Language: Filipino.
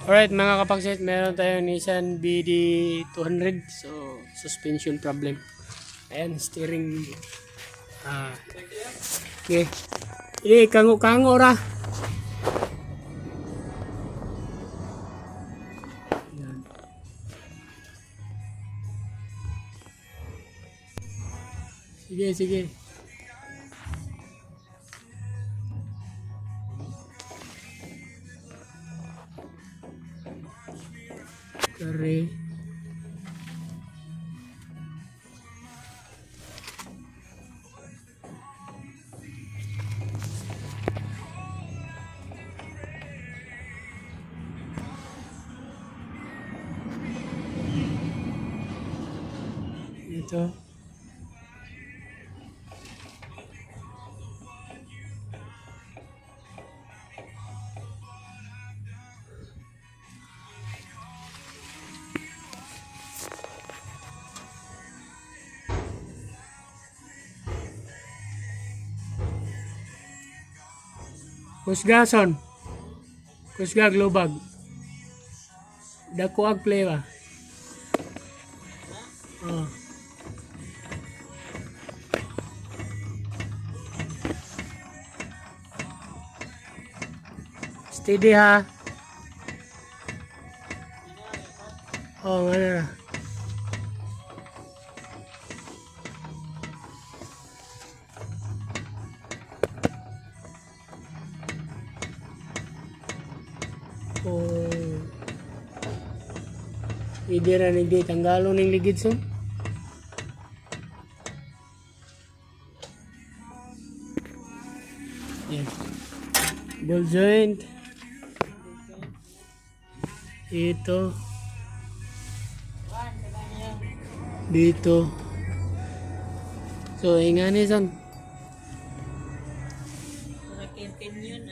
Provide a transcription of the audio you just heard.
Alright mga kapagsit, meron tayong Nissan BD 200. So, suspension problem. Ayan, steering. Okay. Ini kango-kango ra. Ayan. Sige, sige. Kare. Ito. Kusgason. Kusga globag. Dako ag play ba? Oh. Steady ha. Oh, ano na. Oh. Hindi ra hindi tanggalo ning ligid so. Yan. Ball joint. Ito. Dito. So, ingani son. Para 15 yun.